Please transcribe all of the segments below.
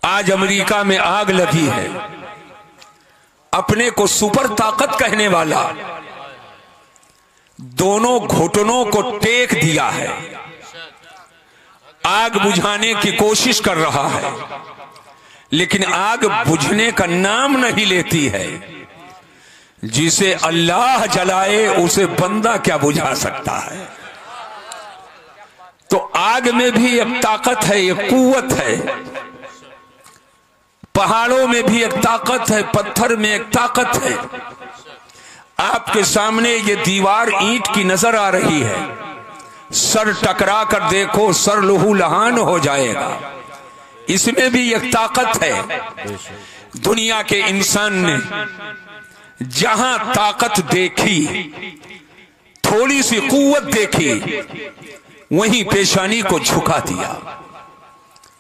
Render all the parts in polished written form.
आज अमेरिका में आग लगी है, अपने को सुपर ताकत कहने वाला दोनों घुटनों को टेक दिया है, आग बुझाने की कोशिश कर रहा है, लेकिन आग बुझने का नाम नहीं लेती है। जिसे अल्लाह जलाए उसे बंदा क्या बुझा सकता है। तो आग में भी एक ताकत है, एक कुव्वत है, पहाड़ों में भी एक ताकत है, पत्थर में एक ताकत है। आपके सामने ये दीवार ईंट की नजर आ रही है, सर टकरा कर देखो, सर लहू लहान हो जाएगा। इसमें भी एक ताकत है। दुनिया के इंसान ने जहां ताकत देखी, थोड़ी सी कुव्वत देखी, वहीं पेशानी को झुका दिया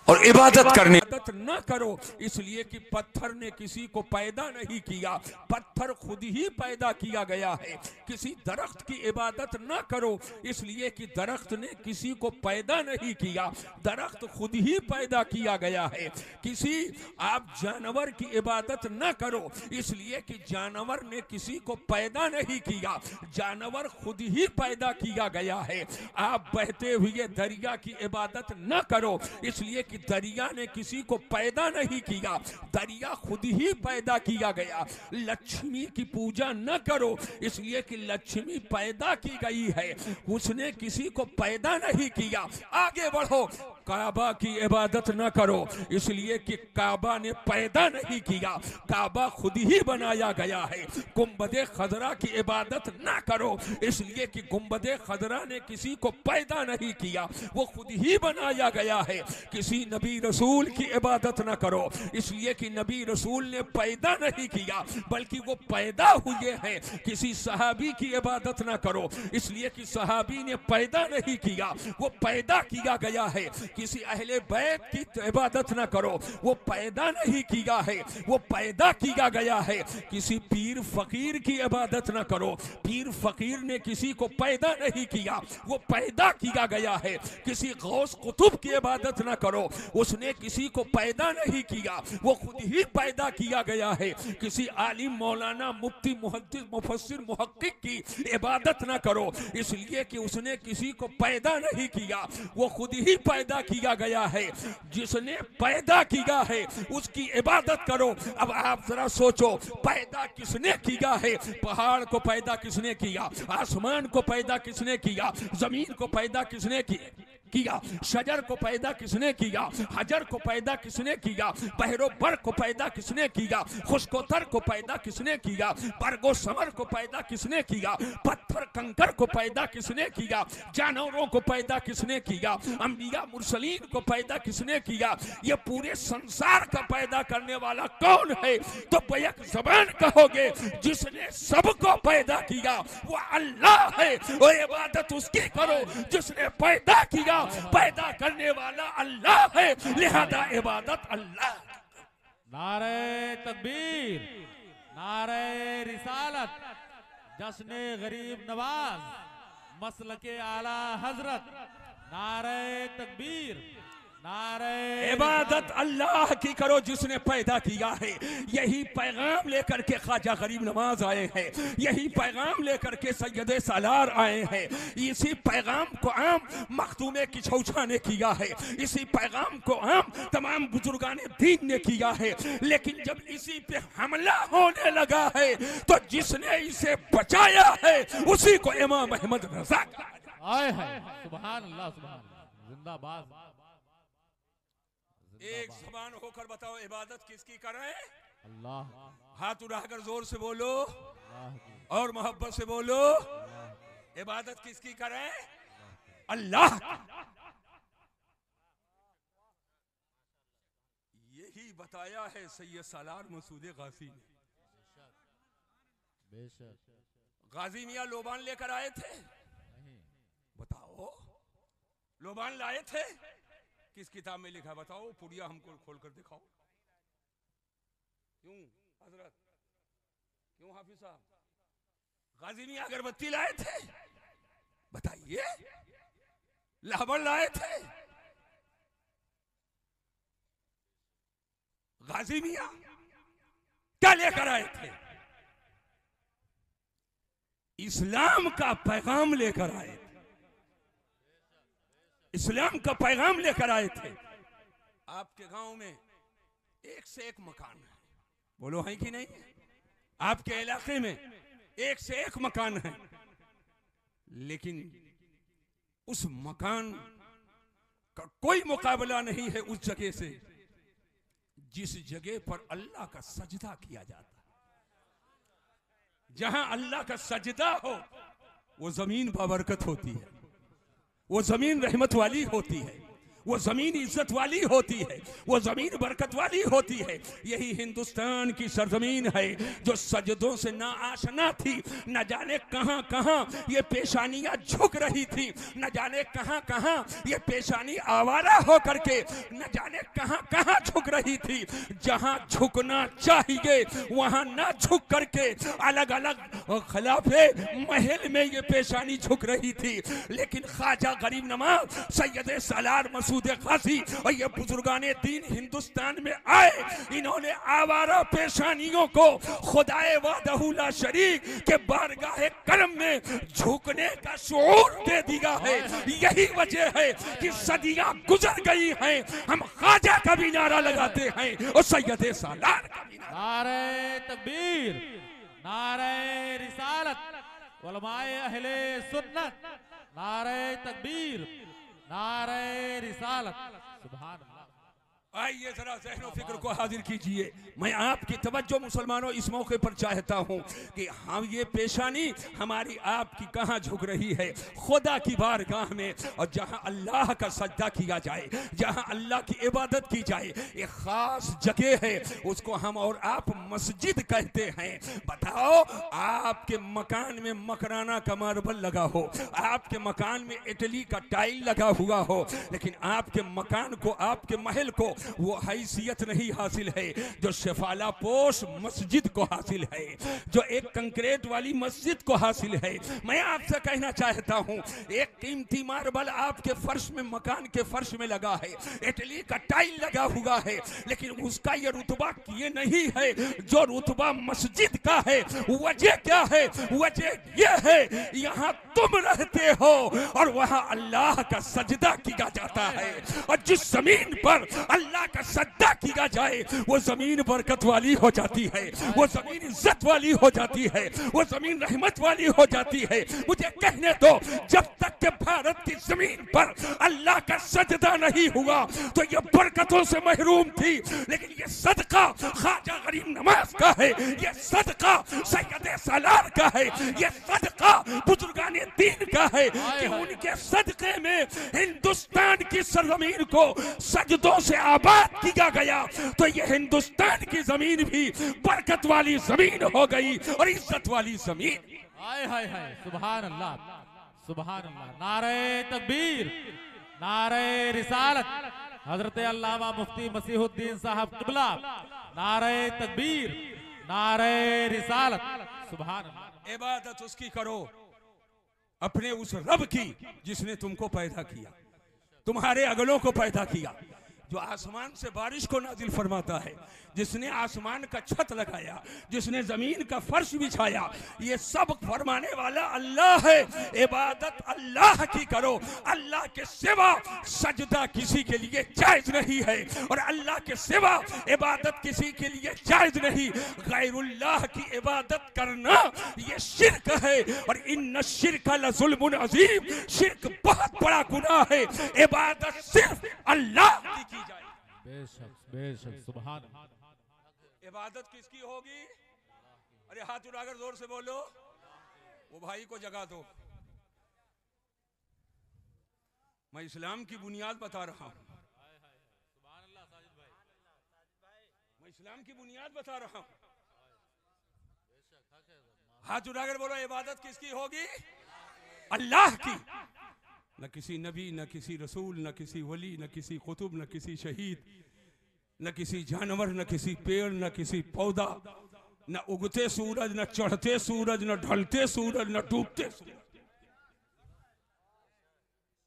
और इबादत करने न करो, इसलिए कि पत्थर ने किसी को पैदा नहीं किया, पत्थर खुद ही पैदा किया गया है। किसी दरख्त की इबादत न करो, इसलिए कि दरख्त ने किसी को पैदा नहीं किया, दरख्त खुद ही पैदा किया गया है। किसी आप जानवर की इबादत न करो, इसलिए कि जानवर ने किसी को पैदा नहीं किया, जानवर खुद ही पैदा किया गया है। आप बहते हुए दरिया की इबादत न करो, इसलिए कि दरिया ने किसी को पैदा नहीं किया, दरिया खुद ही पैदा किया गया। लक्ष्मी की पूजा न करो, इसलिए कि लक्ष्मी पैदा की गई है, उसने किसी को पैदा नहीं किया। आगे बढ़ो, काबा की इबादत न करो, इसलिए कि काबा ने पैदा नहीं किया, काबा खुद ही बनाया गया है। गुंबदे खजरा की इबादत न करो, इसलिए कि गुंबदे खजरा ने किसी को पैदा नहीं किया, वो खुद ही बनाया गया है। किसी नबी रसूल की इबादत न करो, इसलिए कि नबी रसूल ने पैदा नहीं किया, बल्कि वो पैदा हुए हैं। किसी सहाबी की इबादत न करो, इसलिए कि सहाबी ने पैदा नहीं किया, वो पैदा किया गया है। किसी अहले बैत की इबादत न करो, वो पैदा नहीं किया है, वो पैदा किया गया है। किसी पीर फकीर की इबादत न करो, पीर फकीर ने किसी को पैदा नहीं किया, वो पैदा किया गया है। किसी गौस कुतुब की इबादत न करो, उसने किसी को पैदा नहीं किया, वो खुद ही पैदा किया गया है। किसी आलिम मौलाना मुफ्ती मुहद्दिस मुफस्सिर मुहक्किक की इबादत न करो, इसलिए कि उसने किसी को पैदा नहीं किया, वो खुद ही पैदा किया गया है। जिसने पैदा किया है उसकी इबादत करो। अब आप जरा सोचो, पैदा किसने किया है? पहाड़ को पैदा किसने किया? आसमान को पैदा किसने किया? जमीन को पैदा किसने किया? शजर को पैदा किसने किया? हजर को पैदा किसने किया? बहरो बर को पैदा किसने किया? खुशकोतर को पैदा किसने किया? बरगो समर को पैदा किसने किया? पत्थर कंकर को पैदा किसने किया? जानवरों को पैदा किसने किया? अंबिया मुरसलीन को पैदा किसने किया? ये पूरे संसार का पैदा करने वाला कौन है? तो बैक ज़बान कहोगे, जिसने सबको पैदा किया वो अल्लाह है। वो इबादत उसकी करो जिसने पैदा किया, पैदा करने वाला अल्लाह है, लिहाजा इबादत अल्लाह। नारे तकबीर, नारे रिसालत, जश्न गरीब नवाज, मसलके आला हजरत, नारे तकबीर, नारे इबादत अल्लाह की करो जिसने पैदा किया है। यही पैगाम लेकर के ख्वाजा गरीब नवाज आए हैं, यही पैगाम लेकर के सैयदे सालार आए हैं। इसी पैगाम को आम मखदूमे की छौछा ने किया है, इसी पैगाम को आम तमाम बुजुर्गाने दीन ने किया है। लेकिन जब इसी पे हमला होने लगा है तो जिसने इसे बचाया है उसी को इमाम अहमद रज़ा आए हैं। सुभान अल्लाह, सुभान अल्लाह, जिंदाबाद। एक ज़बान होकर बताओ, इबादत किसकी करें? अल्लाह। हाथ उठाकर जोर से बोलो और मोहब्बत से बोलो, इबादत किसकी करें? अल्लाह। यही बताया है सैयद सालार मसूद गाजी ने। गाजी मियां लोबान लेकर आए थे, बताओ लोबान लाए थे, किस किताब में लिखा बताओ? पुड़िया हमको खोल कर दिखाओ। क्यों हजरत, क्यों हाफिज साहब? गाजी मियां अगरबत्ती लाए थे, बताइए। लाहबर लाए थे, हाजी मियां क्या लेकर आए थे? इस्लाम का पैगाम लेकर आए थे। इस्लाम का पैगाम लेकर आए थे। आपके गांव में एक से एक मकान है, बोलो है कि नहीं? आपके इलाके में एक से एक मकान है, लेकिन उस मकान का कोई मुकाबला नहीं है उस जगह से जिस जगह पर अल्लाह का सजदा किया जाता है। जहां अल्लाह का सजदा हो वो जमीन बाबरकत होती है, वो जमीन रहमत वाली होती है, वो जमीन इज्जत वाली होती है, वो जमीन बरकत वाली होती है। यही हिंदुस्तान की सरजमीन है जो सजदों से ना आशना थी। न जाने कहां कहां ये पेशानियां झुक रही थी, न जाने कहां कहां ये पेशानी आवारा हो करके न जाने कहां कहां झुक रही थी। जहां झुकना चाहिए वहां ना झुक करके अलग अलग खिलाफे महल में ये पेशानी झुक रही थी। लेकिन ख्वाजा गरीब नवाज सैयद सालार मसूद गाजी और ये बुजुर्गाने दीन हिंदुस्तान में आए, इन्होंने आवारा पेशानियों को खुदाए वादहुला शरीक के बारगाह करम में झुकने का शऊर दे दिया है। यही वजह है कि सदियां गुजर गई हैं, हम ख्वाजा का भी नारा लगाते हैं और सैयद सालार का भी नारे तकबीर, नारे रिसालत, उलमाए अहले सुन्नत, नारे तकबीर, नारे रिसालत, सुभान अल्लाह। आइए जरा ज़हन फिक्र को हाजिर कीजिए। मैं आपकी तवज्जो मुसलमानों इस मौके पर चाहता हूँ कि हम ये पेशानी हमारी आपकी कहाँ झुक रही है? खुदा की बारगाह में, और जहाँ अल्लाह का सजदा किया जाए, जहाँ अल्लाह की इबादत की जाए, एक ख़ास जगह है, उसको हम और आप मस्जिद कहते हैं। बताओ, आपके मकान में मकराना का मार्बल लगा हो, आपके मकान में इटली का टाइल लगा हुआ हो, लेकिन आपके मकान को, आपके महल को वो हैसियत नहीं हासिल है जो शेफाला पोश मस्जिद को हासिल है, जो एक कंक्रीट वाली मस्जिद को हासिल है। मैं आपसे कहना चाहता हूं, एक कीमती मार्बल आपके फर्श में, मकान के फर्श में लगा है, इटली का टाइल लगा हुआ है, लेकिन उसका ये रुतबा ये नहीं है जो रुतबा मस्जिद का है। वजह क्या है? वजह यह है यहां तुम रहते हो और वहां अल्लाह का सजदा किया जाता है, और जिस जमीन पर अल्लाह का सजदा किया जाए वो जमीन बरकत वाली हो जाती है, वो जमीन इज्जत वाली हो जाती है, वो जमीन रहमत वाली हो जाती है। मुझे कहने दो, जब तक के भारत की जमीन पर अल्लाह का सजदा नहीं हुआ तो ये बरकतों से महरूम थी, लेकिन ये सदका ख्वाजा गरीब नवाज का है, ये सदका सैयद सालार का है, ये सदका बुजुर्गाने दीन का है कि उनके सदके में हिंदुस्तान की सरजमीन को सजदों से आबाद किया गया, तो ये हिंदुस्तान की जमीन भी बरकत वाली जमीन हो गई और इज्जत वाली जमीन। हाय हाय हाय, सुभान अल्लाह, सुभान अल्लाह। नारे तकबीर, नारे रिसालत, हजरत अल्लामा मुफ्ती मसीहुद्दीन साहब किबला, नारे तकबीर, नारे रिसालत, सुभान अल्लाह। इबादत उसकी करो, अपने उस रब की जिसने तुमको पैदा किया, तुम्हारे अगलों को पैदा किया, जो आसमान से बारिश को नाजिल फरमाता है, जिसने आसमान का छत लगाया, जिसने जमीन का फर्श बिछाया, ये सब फरमाने वाला अल्लाह है। इबादत अल्लाह की करो, अल्लाह के सिवा सजदा किसी के लिए जायज नहीं है, और अल्लाह के सिवा इबादत किसी के लिए जायज नहीं। गैरुल्लाह की इबादत करना ये शिर्क है, और इन्न शिर्क लज़ुल्मुन अज़ीम, शिर्क बहुत बड़ा गुनाह है। इबादत सिर्फ अल्लाह की जाए। बेशक बेशक, सुभान। इबादत किसकी होगी? अरे हाथ उठाकर जोर से बोलो, वो भाई को जगा दो। मैं इस्लाम की बुनियाद बता रहा हूं, मैं इस्लाम की बुनियाद बता रहा हूं। हाथ उठाकर बोलो, इबादत किसकी होगी? अल्लाह की। न किसी नबी, न किसी रसूल, न किसी वली, न किसी कुतुब, न किसी शहीद, न किसी जानवर, न किसी पेड़, न किसी पौधा, न उगते सूरज, न चढ़ते सूरज, न ढलते सूरज, न डूबते सूरज।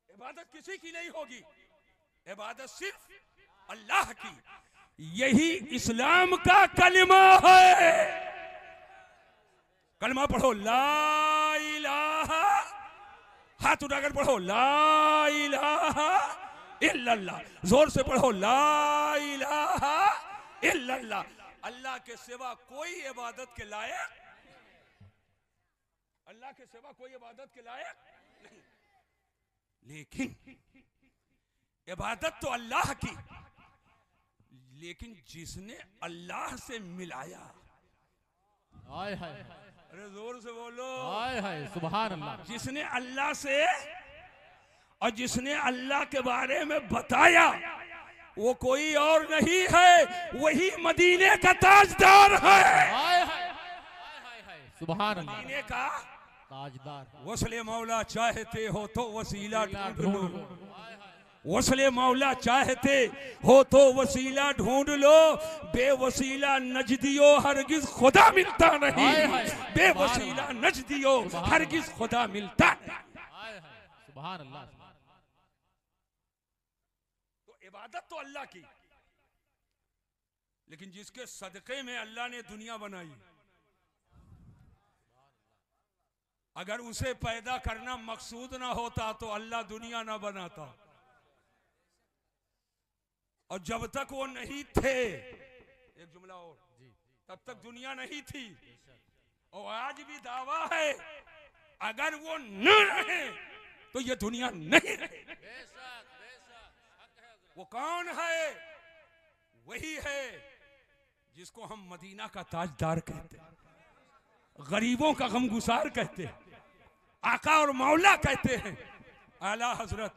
इबादत किसी की नहीं होगी, इबादत सिर्फ अल्लाह की। यही इस्लाम का कलमा है। कलमा पढ़ो, ला इलाहा, हाथ उठाकर पढ़ो, ला इलाहा इल्लल्लाह। जोर से पढ़ो, ला इलाहा इल्लल्लाह। अल्लाह के सिवा कोई इबादत के लायक, अल्लाह के सिवा कोई इबादत के लायक नहीं। लेकिन इबादत तो अल्लाह की, लेकिन जिसने अल्लाह से मिलाया, हाय हाय, अरे जोर से बोलो, हाय हाय, सुभान अल्लाह। जिसने अल्लाह से और जिसने अल्लाह के बारे में बताया, वो कोई और नहीं है, वही मदीने का ताजदार है। हाय हाय हाय हाय, सुभान अल्लाह। मदीने का ताजदार। वसले मौला चाहते हो तो वसीला ढूंढ लो, वसले मौला चाहते हो तो वसीला ढूंढ लो। बेवसीला नजदियो हरगिज खुदा मिलता नहीं, बेवसीला नजदियो हरगिज खुदा मिलता नहीं। सुभान अल्लाह। तो इबादत तो अल्लाह की, लेकिन जिसके सदके में अल्लाह ने दुनिया बनाई, अगर उसे पैदा करना मकसूद ना होता तो अल्लाह दुनिया ना बनाता। और जब तक वो नहीं थे, एक जुमला और, तब तक दुनिया नहीं थी। और आज भी दावा है, अगर वो न रहे तो ये दुनिया नहीं रहे। वो कौन है? वही है जिसको हम मदीना का ताजदार कहते हैं, गरीबों का गमगुसार कहते हैं, आका और मौला कहते हैं। आला हजरत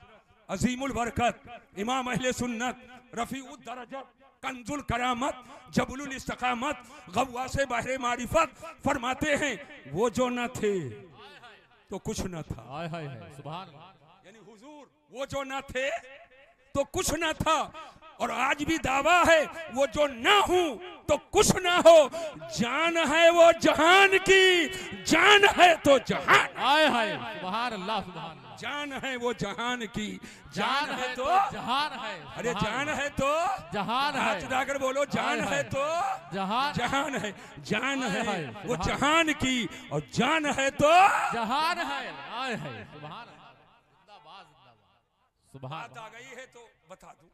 अजीमुल बरकत इमाम अहले सुन्नत रफीउद दरजत कंजुल करामत जबलुल इस्तकामत गव्वासे बहरे मारिफत फरमाते हैं, वो जो न थे तो कुछ न था। हाय हाय हाय, सुभान अल्लाह। यानी हुजूर वो जो न थे तो कुछ न था। और आज भी दावा है, वो जो ना हूं तो कुछ ना हो। जान है वो जहान की, जान है तो जहान। हाय हाय, सुभान अल्लाह, सुभान अल्लाह। जान है वो जहान की, जान है तो जहान है। अरे जान है तो जहान है। हाथ उठाकर बोलो, जान है तो जहान, जहान है। जान है वो सुभान। जहान की और जान है तो जहान है। हाय हाय, सुभान अल्लाह, जिंदाबाद जिंदाबाद, सुभान। बात आ गई है तो बता दूं,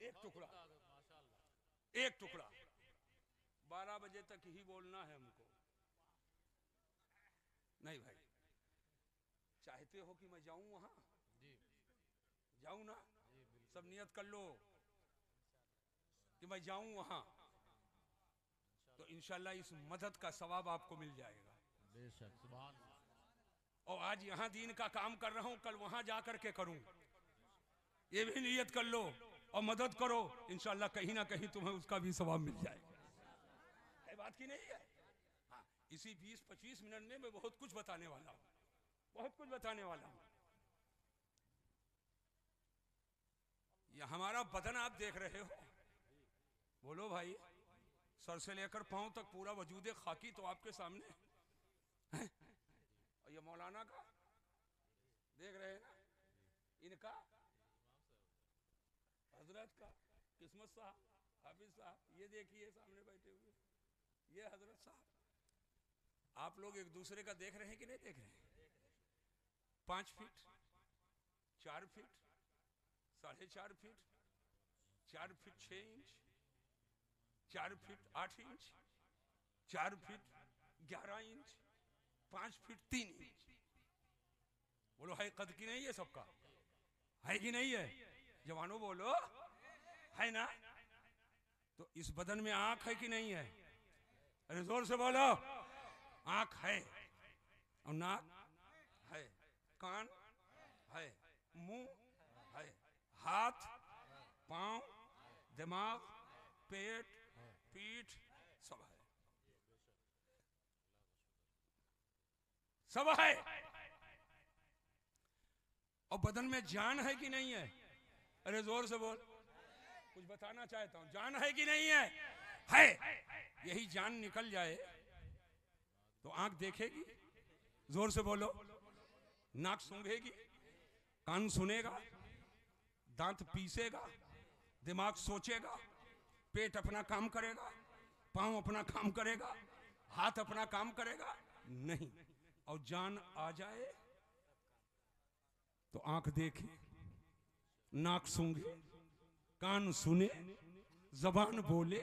एक टुकड़ा, एक टुकड़ा 12 बजे तक ही बोलना है हमको। नहीं भाई, चाहते हो कि मैं जाऊं वहां? जाऊं ना? सब नियत कर लो कि मैं जाऊं वहां, तो इंशाल्लाह इस मदद का सवाब आपको मिल जाएगा। बेशक, सुभान। और आज यहां दीन का काम कर रहा हूं, कल वहां जाकर के करूं, ये भी नियत कर लो और मदद करो, इंशाल्लाह कहीं ना कहीं तुम्हें उसका भी सवाब मिल जाएगा। है बात की नहीं है? हाँ, इसी 20-25 मिनट में मैं बहुत कुछ बताने वाला हूं, बहुत कुछ बताने वाला हूं। ये हमारा बदन आप देख रहे हो, बोलो भाई, सर से लेकर पांव तक पूरा वजूद खाकी तो आपके सामने है। और ये मौलाना का देख रहे हैं ना, इनका, हजरत का, किस्मत साहब, हाफिज साहब, ये देखिए सामने बैठे हुए, ये हजरत साहब। आप लोग एक दूसरे का देख रहे हैं कि नहीं देख रहे हैं? 5 feet, 4 feet, 4.5 feet, 4 feet 6 inch, 4 feet 8 inch, 4 feet 11 inch, 5 feet 3 inch. बोलो, है कद की नहीं है सबका? है कि नहीं है? जवानों बोलो, है ना? तो इस बदन में आंख है कि नहीं है? अरे जोर से बोलो, आंख है, और नाक है, कान है, मुंह है, हाथ, पांव, दिमाग, पेट, पीठ, सब है, सब है। और बदन में जान है कि नहीं है? अरे जोर से बोल, कुछ बताना चाहता हूं, जान है कि नहीं है? है। यही जान निकल जाए तो आंख देखेगी, जोर से बोलो, नाक सूंघेगी, कान सुनेगा, दांत पीसेगा, दिमाग सोचेगा, पेट अपना काम करेगा, पांव अपना काम करेगा, हाथ अपना काम करेगा नहीं। और जान आ जाए तो आंख देखे, नाक सूंघे, कान सुने, जबान बोले,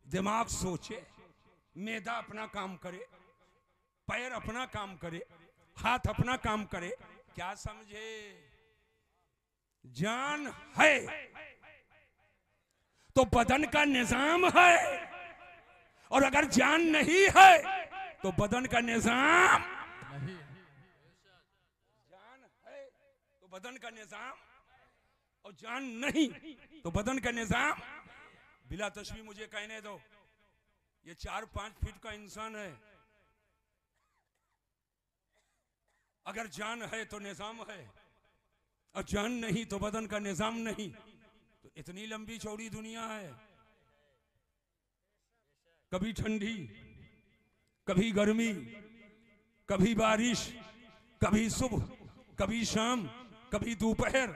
दिमाग सोचे, मैदा अपना काम करे, पैर अपना काम करे, हाथ अपना काम करे। क्या समझे? जान है तो बदन का निजाम है, और अगर जान नहीं है तो बदन का निजाम नहीं। जान है तो बदन का निजाम, और जान नहीं तो बदन का निजाम। बिला तशबीह मुझे कहने दो, ये 4-5 फीट का इंसान है, अगर जान है तो निजाम है, और जान नहीं तो बदन का निजाम नहीं। तो इतनी लंबी चौड़ी दुनिया है, कभी ठंडी, कभी गर्मी, कभी बारिश, कभी सुबह, कभी शाम, कभी दोपहर,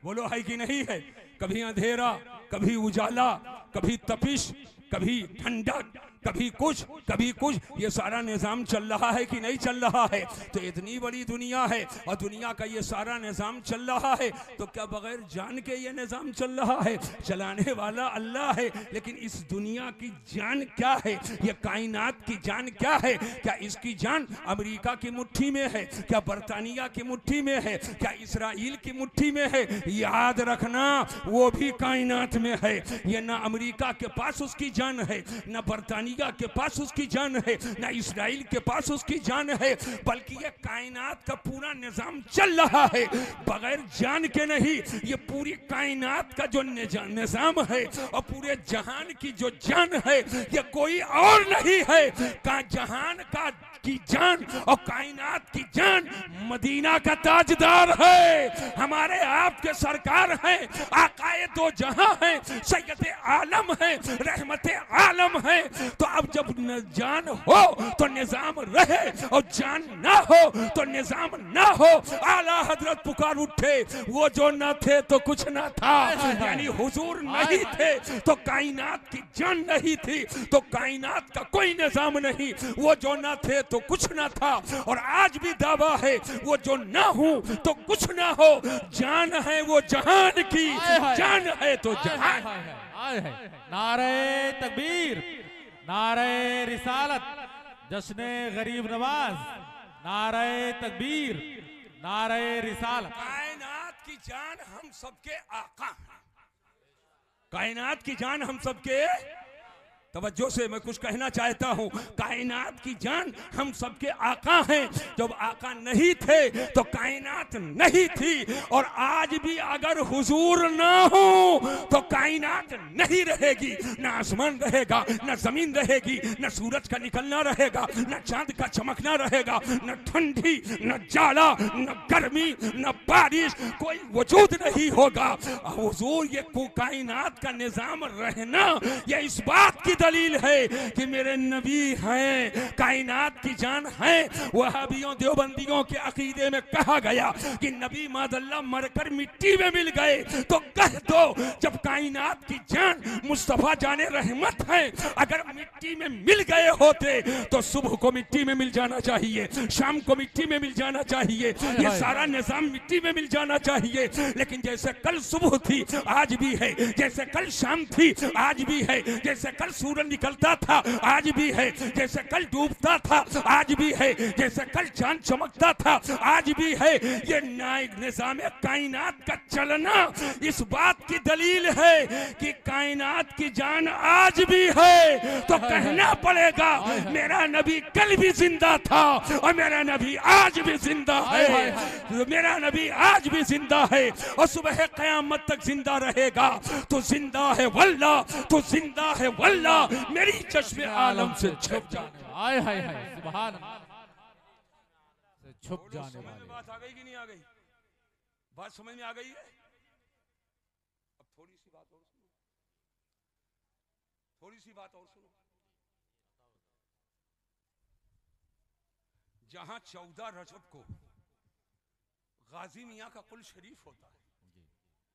बोलो है कि नहीं है? कभी अंधेरा, कभी उजाला, कभी तपिश, कभी ठंडक, कभी कुछ कभी कुछ। ये सारा निजाम चल रहा है कि नहीं चल रहा है? तो इतनी बड़ी दुनिया है और दुनिया का ये सारा निजाम चल रहा है, तो क्या बगैर जान के ये निजाम चल रहा है? चलाने वाला अल्लाह है, लेकिन इस दुनिया की जान क्या है? ये कायनात की जान क्या है? क्या इसकी जान अमेरिका की मुट्ठी में है? क्या बरतानिया की मुट्ठी में है? क्या इसराइल की मुट्ठी में है? याद रखना, वो भी कायनात में है। ये ना अमेरिका के पास उसकी जान है, ना बरतानिया के पास उसकी जान है, ना इसराइल के पास उसकी जान है, बल्कि ये कायनात का पूरा निजाम चल रहा है बगैर जान के नहीं। ये पूरी कायनात का जो निजाम है और पूरे जहान की जो जान है, ये कोई और नहीं है। का जहान का की जान और कायनात की जान मदीना का ताजदार है, हमारे आपके सरकार हैं, आकाए दो जहां हैं, सैयद आलम है, रहमत आलम है। तो अब जब जान हो तो निजाम रहे, और जान ना हो तो निजाम ना हो। आला हजरत पुकार उठे, वो जो ना थे तो कुछ ना था, यानी हुजूर नहीं थे तो कायनात की जान नहीं थी, तो कायनात का कोई निजाम नहीं। वो जो ना थे तो कुछ ना था, और आज भी दावा है, वो जो ना हो तो कुछ ना हो। जान है वो जहान की, जान है तो जहान। नारे तकबीर, नारे रिसालत, जश्ने गरीब नवाज, नारे तकबीर, नारे रिसालत। कायनात की जान हम सबके आका हैं, कायनात की जान हम सबके। तवज्जो से मैं कुछ कहना चाहता हूँ, कायनात की जान हम सबके आका हैं। जब आका नहीं थे तो कायनात नहीं थी, और आज भी अगर हुजूर ना हो तो कायनात नहीं रहेगी। ना आसमान रहेगा, ना जमीन रहेगी, ना सूरज का निकलना रहेगा, ना चांद का चमकना रहेगा, ना ठंडी, ना जाला, ना गर्मी, ना बारिश, कोई वजूद नहीं होगा। हुजूर ये कायनात का निजाम रहना, ये इस बात की दलील है कि मेरे नबी हैं, कायनात की जान है। वहाबियों देवबंदियों के अकीदे में कहा गया कि नबी मादल्ला मरकर मिट्टी में मिल गए, तो कह दो जब कायनात की जान मुस्तफा जाने रहमत है, अगर मिट्टी में मिल गए होते तो सुबह को मिट्टी में मिल जाना चाहिए, शाम को मिट्टी में मिल जाना चाहिए, ये सारा निजाम मिट्टी में मिल जाना चाहिए। लेकिन जैसे कल सुबह थी आज भी है, जैसे कल शाम थी आज भी है, जैसे कल सूरज निकलता था आज भी है, जैसे कल डूबता था आज भी है, जैसे कल चांद चमकता था आज भी है। ये निजाम कायनात का चलना इस बात की दलील है कि कायनात की जान आज भी है। तो कहना पड़ेगा मेरा नबी कल भी जिंदा था और मेरा नबी आज भी जिंदा है, मेरा नबी आज भी जिंदा है और सुबह क़यामत तक जिंदा रहेगा। तो जिंदा है वल्लाह, तो जिंदा है वल्लाह, मेरी चश्मे आलम से छुप जाने, हाय हाय हाय, सुभान अल्लाह, से छुप जाने वाले। बात आ गई कि नहीं आ गई? बात समझ में आ गई है? अब थोड़ी सी बात और सुनो, थोड़ी सी बात और सुनो। जहां 14 रजब को गाजी मियां का कुल शरीफ होता है,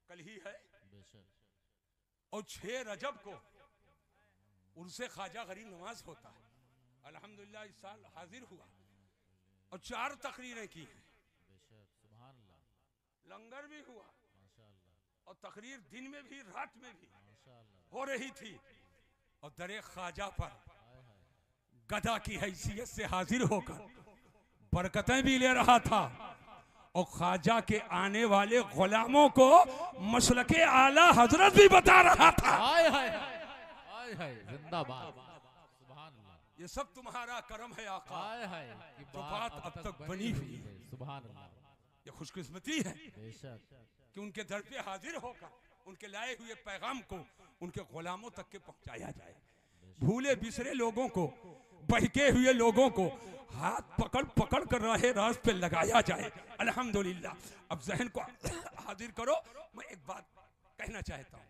कल ही है, और 6 रजब को उनसे ख्वाजा गरीब नवाज होता है। अल्हम्दुलिल्लाह इस साल हाजिर हुआ और 4 तकरीरें की हैं, लंगर भी हुआ और तकरीर दिन में भी रात में भी हो रही थी। और दरे ख्वाजा पर गदा की हैसियत से हाजिर होकर बरकतें भी ले रहा था और ख्वाजा के आने वाले गुलामों को मसलके आला हजरत भी बता रहा था। जिंदाबाद, ये सब तुम्हारा करम है आका, जो बात अब तक बनी हुई है। ये खुशकिस्मती है कि उनके दर पे हाजिर होकर उनके लाए हुए पैगाम को उनके गुलामों तक के पहुंचाया जाए। भूले बिसरे लोगों को, बहके हुए लोगों को हाथ पकड़ पकड़ कर राहे राज पे लगाया जाए। अल्हम्दुलिल्लाह। अब जहन को हाजिर करो। मैं एक बात कहना चाहता हूँ,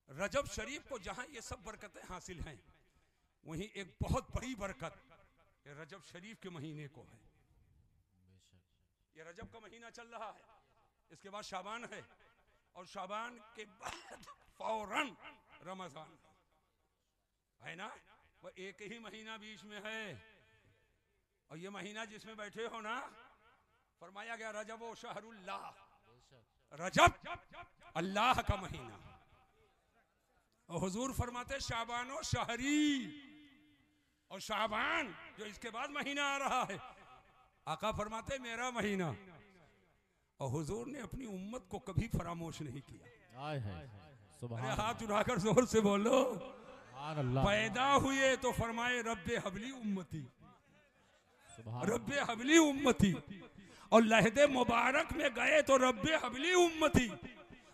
रजब शरीफ को जहां ये सब बरकतें हासिल हैं, वहीं एक बहुत बड़ी बरकत रजब शरीफ के महीने को है। ये रजब का महीना चल रहा है, इसके बाद शाबान है और शाबान के बाद फौरन रमजान है ना। वो एक ही महीना बीच में है और ये महीना जिसमें बैठे हो ना, फरमाया गया रजब ओ शहरुल्लाह, रजब अल्लाह का महीना। और हुजूर फरमाते शाबानो शहरी, और शाबान जो इसके बाद महीना आ रहा है, आका फरमाते मेरा महीना। और हुजूर ने अपनी उम्मत को कभी फरामोश नहीं किया। अरे हाथ उठाकर जोर से बोलो, पैदा हुए तो फरमाए रब्बे हबली उम्मती, रब्बे हबली उम्मती, और लहदे मुबारक में गए तो रब्बे हबली उम्मती,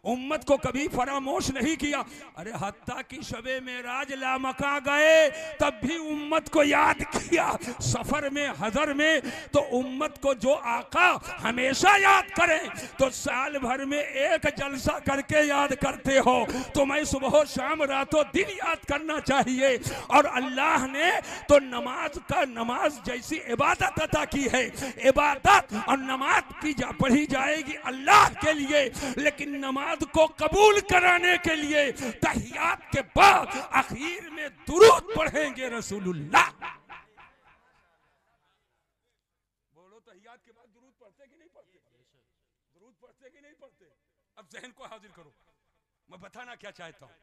उम्मत को कभी फरामोश नहीं किया। अरे हत्ता की शबे मेराज लामका गए तब भी उम्मत को याद किया। सफर में हजर में तो उम्मत को जो आका हमेशा याद करें, तो साल भर में एक जलसा करके याद करते हो, तो मैं सुबह शाम रातों दिन याद करना चाहिए। और अल्लाह ने तो नमाज जैसी इबादत अता की है, इबादत और नमाज पढ़ी जाएगी अल्लाह के लिए, लेकिन नमाज को कबूल कराने के लिए तहियात के बाद आखिर में दुरूद पढ़ेंगे रसूलुल्लाह। बोलो तहियात के बाद दुरूद पढ़ते कि नहीं पढ़ते? दुरूद पढ़ते कि नहीं पढ़ते? अब जहन को हाजिर करो, मैं बताना क्या चाहता हूं।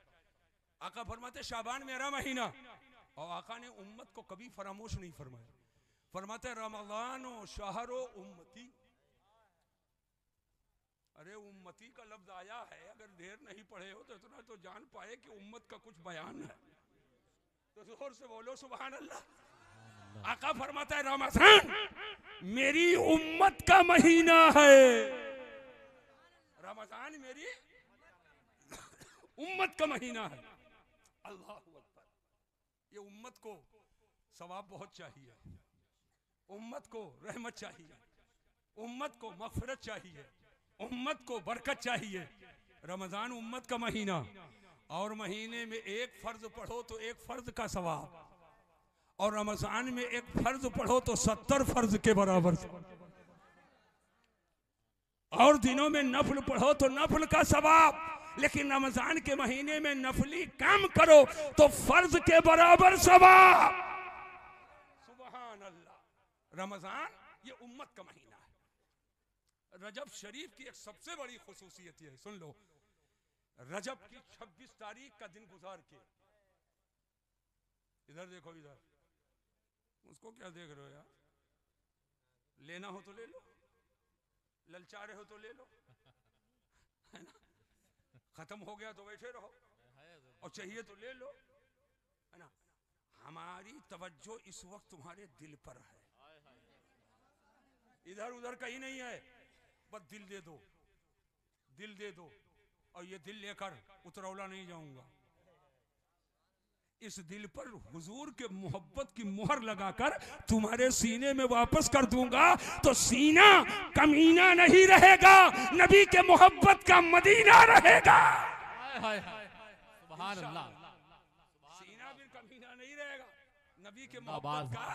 आका फरमाते शाबान मेरा महीना, और आका ने उम्मत को कभी फरामोश नहीं फरमाया। फरमाते रमजान ओ शहरो उम्मती। अरे उम्मती का लफ्ज आया है, अगर ढेर नहीं पढ़े हो तो इतना तो जान पाए कि उम्मत का कुछ बयान है, तो जोर से बोलो सुभान अल्लाह। आका फरमाता है रमजान मेरी उम्मत का महीना है, रमजान मेरी उम्मत का महीना है। अल्लाह अकबर। ये उम्मत को सवाब बहुत चाहिए, उम्मत को रहमत चाहिए, उम्मत को मगफिरत चाहिए, उम्मत को बरकत चाहिए। रमजान उम्मत का महीना, और महीने में एक फर्ज पढ़ो तो एक फर्ज का सवाब, और रमजान में एक फर्ज पढ़ो तो 70 फर्ज के बराबर, और दिनों में नफल पढ़ो तो नफल का सवाब। लेकिन रमजान के महीने में नफली काम करो तो फर्ज के बराबर सवाब। सुभान अल्लाह। रमजान ये उम्मत का महीना है। रजब शरीफ की एक सबसे बड़ी खुसूसियत है, सुन लो, रजब की 26 तारीख का दिन गुजार के, इधर देखो, इधर उसको क्या देख रहे हो यार, लेना हो तो ले लो, ललचा रहे हो तो ले लो, है ना, खत्म हो गया तो बैठे रहो, और चाहिए तो ले लो, है ना। हमारी तवज्जो इस वक्त तुम्हारे दिल पर है, इधर उधर कहीं नहीं है, बस दिल दे दो, दिल दे दो, और ये दिल लेकर उतरौला नहीं जाऊंगा, इस दिल पर हुजूर के मोहब्बत की मुहर लगाकर तुम्हारे सीने में वापस कर दूंगा, तो सीना कमीना नहीं रहेगा, नबी के मोहब्बत का मदीना रहेगा। सुभान अल्लाह। सीना भी कमीना नहीं रहेगा, नबी के मोहब्बत का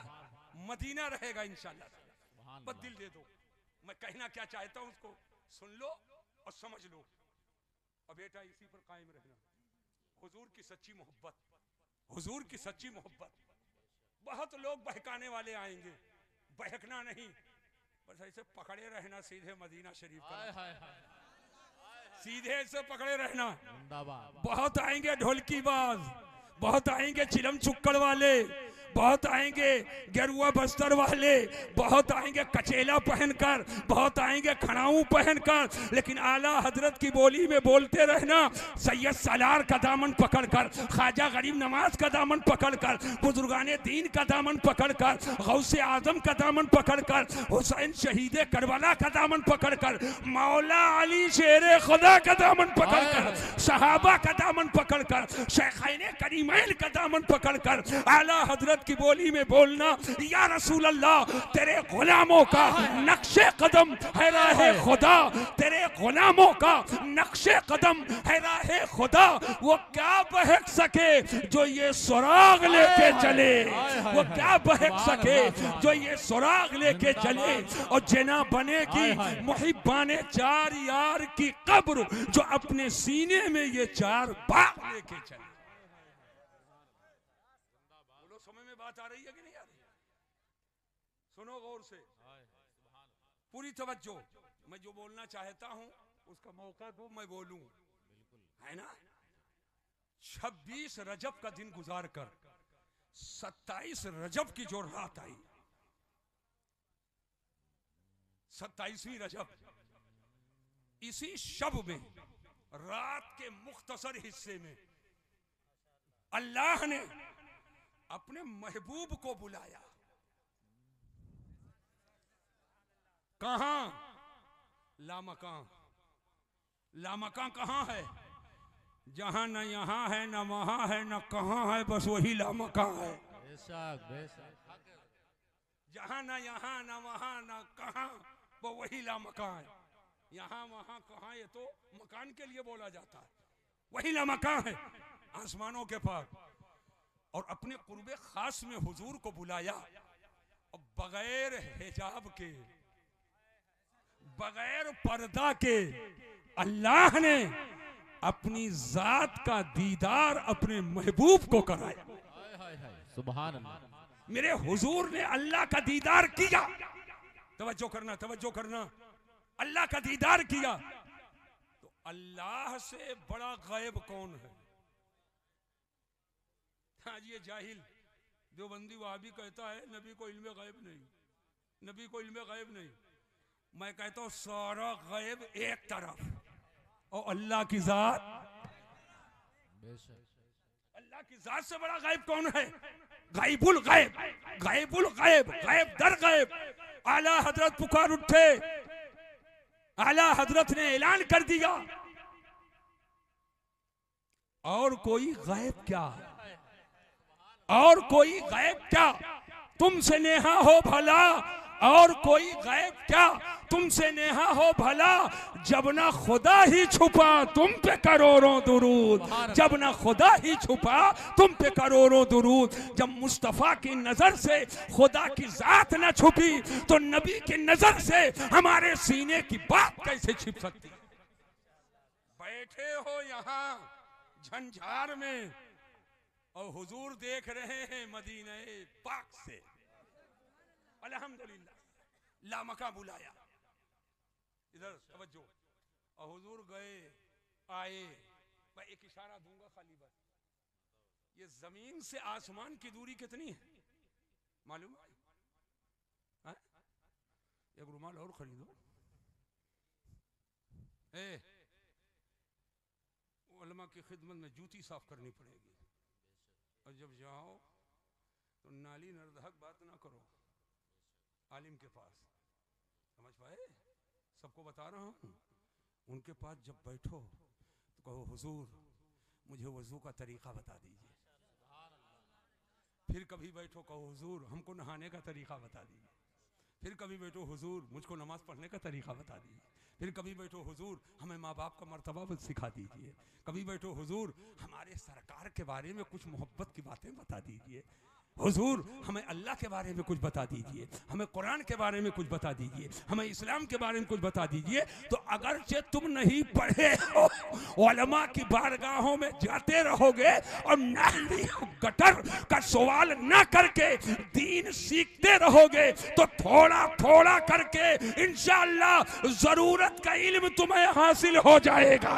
मदीना रहेगा इंशाअल्लाह। बस दिल दे दो। मैं कहना क्या चाहता हूं उसको सुन लो और समझ लो, और बेटा इसी पर कायम रहना। हुजूर की सच्ची मोहब्बत, हुजूर की सच्ची मोहब्बत। बहुत लोग बहकाने वाले आएंगे, बहकना नहीं, बस ऐसे पकड़े रहना सीधे मदीना शरीफ का, सीधे से पकड़े रहना। बहुत आएंगे ढोलकी बाज, बहुत आएंगे चिलम चुक्कड़ वाले, बहुत आएंगे गेरुआ बस्तर वाले, बहुत आएंगे कचेला पहनकर, बहुत आएंगे खड़ाऊ पहनकर, लेकिन आला हजरत की बोली में बोलते रहना। सैयद सालार का दामन पकड़कर, ख्वाजा गरीब नवाज का दामन पकड़कर, बुजुर्गाने दीन का दामन पकड़कर, गौसे आजम का दामन पकड़कर, हुसैन शहीद करबला का दामन पकड़कर, मौला अली शेरे खुदा का दामन पकड़कर, सहाबा का दामन पकड़कर, शेखैन करीमैन का दामन पकड़कर आला हजरत की बोली में बोलना, या रसूल अल्लाह तेरे गुलामों का नक्शे कदम है राहे खुदा, तेरे गुलामों का नक्शे कदम है राहे खुदा, वो क्या बहक सके जो ये सुराग लेके चले, वो क्या बहक सके जो ये सुराग लेके चले। और जना बनेगी मुहिब्बाने चार यार की कब्र, जो अपने सीने में ये चार बाग लेके चले। बात आ रही है कि नहीं आ रही? सुनो गौर से, पूरी तवज्जो। मैं जो बोलना चाहता हूं उसका मौका दो, मैं बोलूं, है ना। 26 रजब का दिन गुजार कर 27 रजब की जो रात आई, 27वीं रजब, इसी शब में रात के मुख्तसर हिस्से में अल्लाह ने अपने महबूब को बुलाया। कहां? लामकां। लामकां कहां है? जहां न यहां है, न वहां है, न कहां है, बस वही लामकां है। जहां न यहां, न वहां, न कहां, वो वही लामकां है। यहां वहां कहां, ये तो मकान के लिए बोला जाता है, वही लामकां है आसमानों के पास। और अपने कुर्बे खास में हुजूर को बुलाया, और बगैर हिजाब के, बगैर पर्दा के अल्लाह ने अपनी जात का दीदार अपने महबूब को कराया। सुभान अल्लाह। मेरे हुजूर ने अल्लाह का दीदार किया। तवज्जो करना, तवज्जो करना। अल्लाह का दीदार किया। तो अल्लाह से बड़ा गैब कौन है? आज ये जाहिल देवबंदी वहाबी कहता है नबी को इल्मे गैब नहीं, नबी को इल्मे गैब नहीं। मैं कहता हूं सारा गैब एक तरफ, और अल्लाह की जात, अल्लाह की जात से बड़ा गैब कौन है? गैबुल गैब, गैबुल गैब, गैब दर गैब। आला हजरत पुकार उठे, आला हजरत ने ऐलान कर दिया, और कोई गैब क्या, और कोई गैब क्या, तुमसे नेहा हो भला, और कोई गैब क्या, तुमसे नेहा हो भला। जब ना खुदा ही छुपा तुम पे करोड़ों दुरूद, जब ना खुदा ही छुपा तुम पे करोड़ों दुरूद। जब मुस्तफा की नजर से खुदा की जात ना छुपी, तो नबी की नजर से हमारे सीने की बात कैसे छिप सकती? बैठे हो यहाँ झंझार में, और हुजूर देख रहे हैं मदीने पाक से। अल्हम्दुलिल्लाह, लामका बुलाया, इधर तवज्जो। और हुजूर गए, आए। मैं एक इशारा दूंगा खाली बस। ये जमीन से आसमान की दूरी कितनी है मालूम है? एक रुमाल और खरीदो। उलमा की खिदमत में जूती साफ करनी पड़ेगी, और जब जाओ तो नाली नर्दहक बात ना करो आलिम के पास। समझ पाए? सबको बता रहा हूँ। उनके पास जब बैठो तो कहो हुजूर मुझे वजू का तरीका बता दीजिए। फिर कभी बैठो कहो हुजूर हमको नहाने का तरीका बता दीजिए। फिर कभी बैठो हुजूर मुझको नमाज पढ़ने का तरीका बता दीजिए। फिर कभी बैठो हुजूर हमें माँ बाप का मर्तबा सिखा दीजिए। कभी बैठो हुजूर हमारे सरकार के बारे में कुछ मोहब्बत की बातें बता दीजिए। हुजूर हमें अल्लाह के बारे में कुछ बता दीजिए, हमें कुरान के बारे में कुछ बता दीजिए, हमें इस्लाम के बारे में कुछ बता दीजिए। तो अगरचे तुम नहीं पढ़े हो, उलमा की बारगाहों में जाते रहोगे और नाली गटर का सवाल ना करके दीन सीखते रहोगे तो थोड़ा थोड़ा करके इंशाअल्लाह जरूरत का इल्म तुम्हें हासिल हो जाएगा।